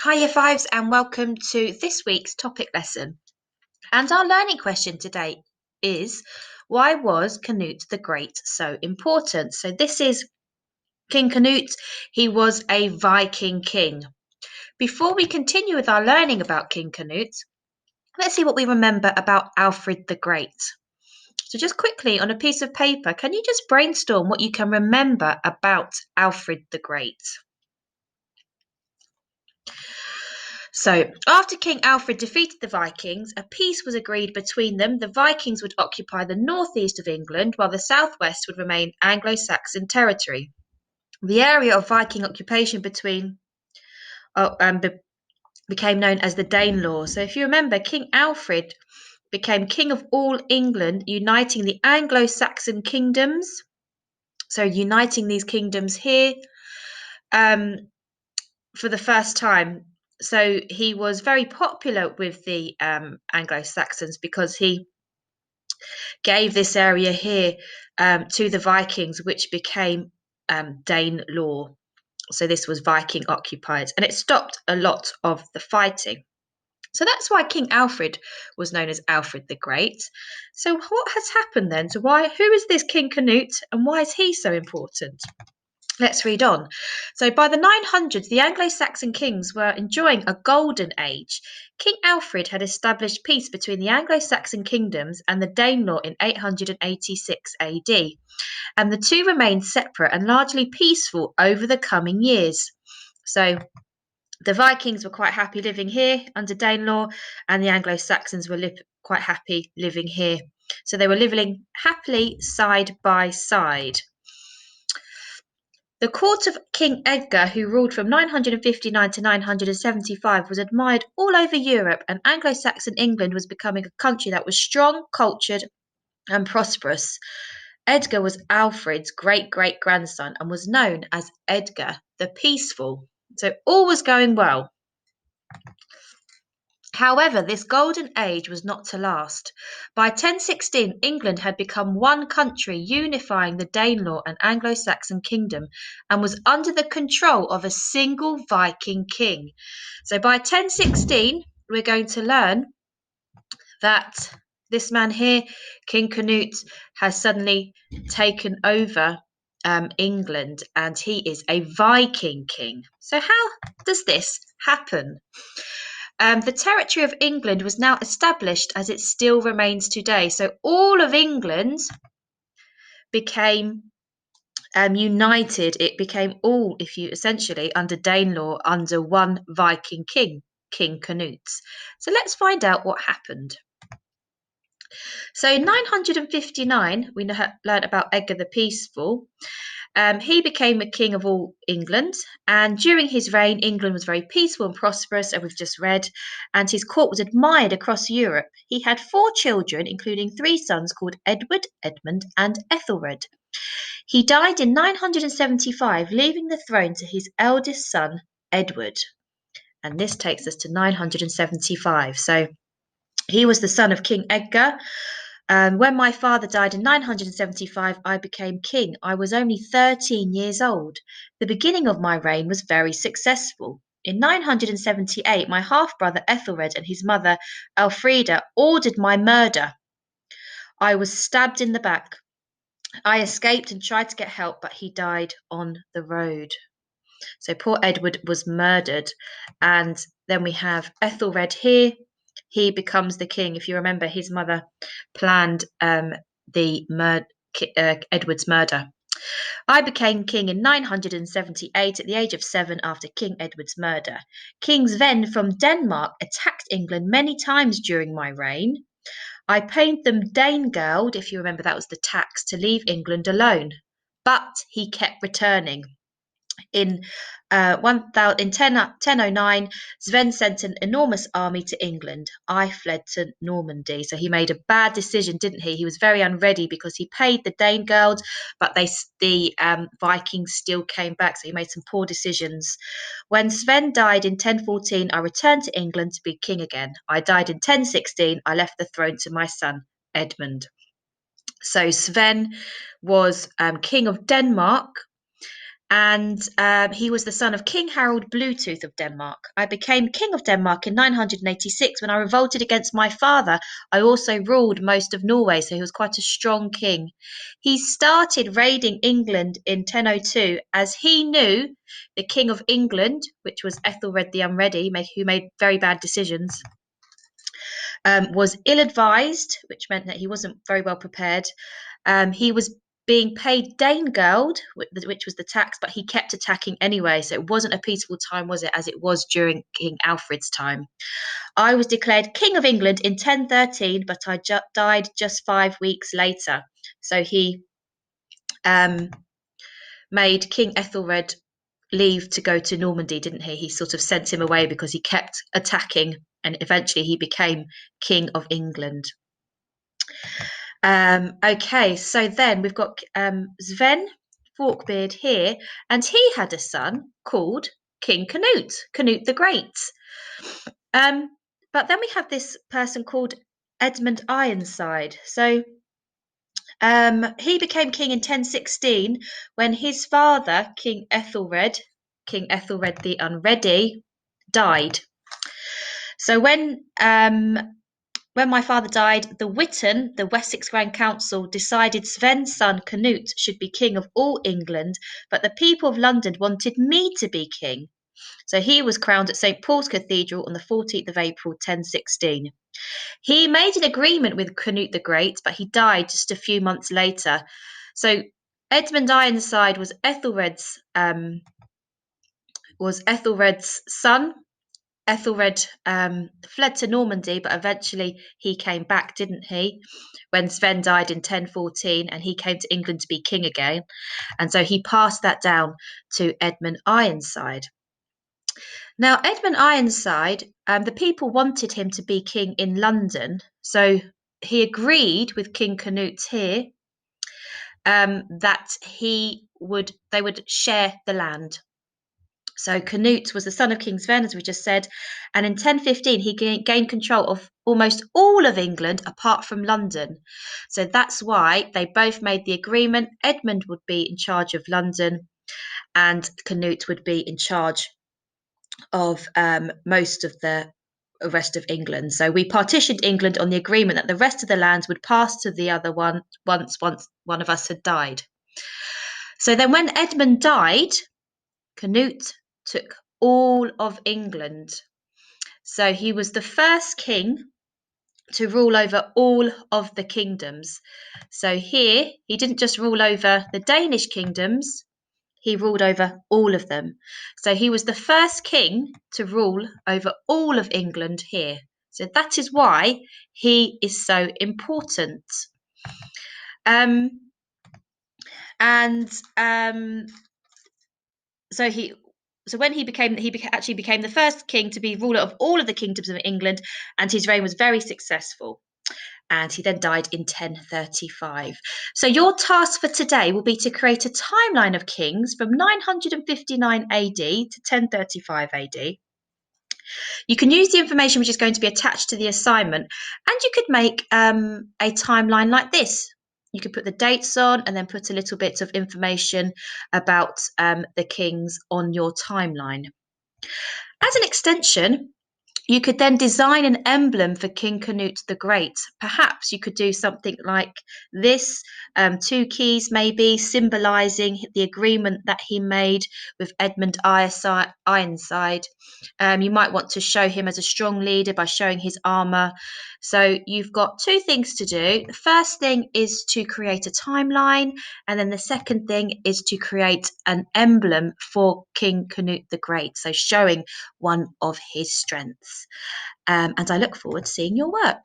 Hi, Year Fives, and welcome to this week's topic lesson. And our learning question today is, why was Cnut the Great so important? So this is King Cnut. He was a Viking king. Before we continue with our learning about King Cnut, let's see what we remember about Alfred the Great. So just quickly on a piece of paper, can you just brainstorm what you can remember about Alfred the Great? So, after King Alfred defeated the Vikings, a peace was agreed between them. The Vikings would occupy the northeast of England, while the southwest would remain Anglo Saxon territory. The area of Viking occupation became known as the Danelaw. So, if you remember, King Alfred became king of all England, uniting the Anglo Saxon kingdoms. So, uniting these kingdoms here. For the first time. So he was very popular with the Anglo Saxons because he gave this area here to the Vikings, which became Danelaw. So this was Viking occupied, and it stopped a lot of the fighting. So that's why King Alfred was known as Alfred the Great. So what has happened then? So who is this King Cnut, and why is he so important? Let's read on. So, by the 900s, the Anglo Saxon kings were enjoying a golden age. King Alfred had established peace between the Anglo Saxon kingdoms and the Danelaw in 886 AD, and the two remained separate and largely peaceful over the coming years. So, the Vikings were quite happy living here under Danelaw, and the Anglo Saxons were quite happy living here. So, they were living happily side by side. The court of King Edgar, who ruled from 959 to 975, was admired all over Europe, and Anglo Saxon England was becoming a country that was strong, cultured, and prosperous. Edgar was Alfred's great great grandson and was known as Edgar the Peaceful. So all was going well. However, this golden age was not to last. By 1016, England had become one country, unifying the Danelaw and Anglo Saxon kingdom, and was under the control of a single Viking king. So by 1016, we're going to learn that this man here, King Cnut, has suddenly taken over England, and he is a Viking king. So, how does this happen? The territory of England was now established as it still remains today. So all of England became united. It became all, if you essentially, under Danelaw, under one Viking king, King Cnut. So let's find out what happened. So in 959, we learned about Edgar the Peaceful. He became a king of all England, and during his reign, England was very peaceful and prosperous, as we've just read, and his court was admired across Europe. He had 4 children, including 3 sons called Edward, Edmund, and Ethelred. He died in 975, leaving the throne to his eldest son, Edward. And this takes us to 975. So he was the son of King Edgar. When my father died in 975, I became king. I was only 13 years old. The beginning of my reign was very successful. In 978, my half brother Ethelred and his mother Elfrida ordered my murder. I was stabbed in the back. I escaped and tried to get help, but he died on the road. So poor Edward was murdered. And then we have Ethelred here. He becomes the king. If you remember, his mother planned Edward's murder. I became king in 978 at the age of 7 after King Edward's murder. King Sven from Denmark attacked England many times during my reign. I paid them Danegeld, if you remember that was the tax, to leave England alone. But he kept returning. In 1009, Sven sent an enormous army to England. I fled to Normandy. So he made a bad decision, didn't he? He was very unready because he paid the Danegeld, but the Vikings still came back. So he made some poor decisions. When Sven died in 1014, I returned to England to be king again. I died in 1016. I left the throne to my son, Edmund. So Sven was king of Denmark. and he was the son of King Harold Bluetooth of Denmark. I became king of Denmark in 986 when I revolted against my father. I also ruled most of Norway, so he was quite a strong king. He started raiding England in 1002 as he knew the King of England, which was Ethelred the Unready, who made very bad decisions, was ill advised, which meant that he wasn't very well prepared. He was being paid Danegeld, which was the tax, but he kept attacking anyway. So it wasn't a peaceful time, was it, as it was during King Alfred's time. I was declared King of England in 1013, but I died just 5 weeks later. So he made King Ethelred leave to go to Normandy, didn't he? He sort of sent him away because he kept attacking, and eventually he became King of England. Okay, so then we've got Sven Forkbeard here, and he had a son called King Canute, Canute the Great. But then we have this person called Edmund Ironside. So he became king in 1016 when his father, King Ethelred the Unready, died. So when my father died, the Witan, the Wessex Grand Council, decided Sven's son Canute should be king of all England, but the people of London wanted me to be king. So he was crowned at St Paul's Cathedral on the 14th of April 1016. He made an agreement with Canute the Great, but he died just a few months later. So Edmund Ironside was Ethelred's son. Ethelred fled to Normandy, but eventually he came back, didn't he? When Sven died in 1014, and he came to England to be king again. And so he passed that down to Edmund Ironside. Now, Edmund Ironside, the people wanted him to be king in London, so he agreed with King Canute here that they would share the land. So Canute was the son of King Sven, as we just said, and in 1015 he gained control of almost all of England apart from London. So that's why they both made the agreement. Edmund would be in charge of London, and Canute would be in charge of most of the rest of England. So we partitioned England on the agreement that the rest of the lands would pass to the other one once one of us had died. So then when Edmund died, Canute took all of England. So he was the first king to rule over all of the kingdoms. So here, he didn't just rule over the Danish kingdoms, he ruled over all of them. So he was the first king to rule over all of England here. So that is why he is so important. Um, and so he so when actually became the first king to be ruler of all of the kingdoms of England, and his reign was very successful. And he then died in 1035. So your task for today will be to create a timeline of kings from 959 AD to 1035 AD. You can use the information which is going to be attached to the assignment, and you could make a timeline like this. You could put the dates on and then put a little bit of information about the kings on your timeline. As an extension, you could then design an emblem for King Canute the Great. Perhaps you could do something like this, two keys maybe, symbolising the agreement that he made with Edmund Ironside. You might want to show him as a strong leader by showing his armour. So you've got two things to do. The first thing is to create a timeline, and then the second thing is to create an emblem for King Canute the Great, so showing one of his strengths. And I look forward to seeing your work.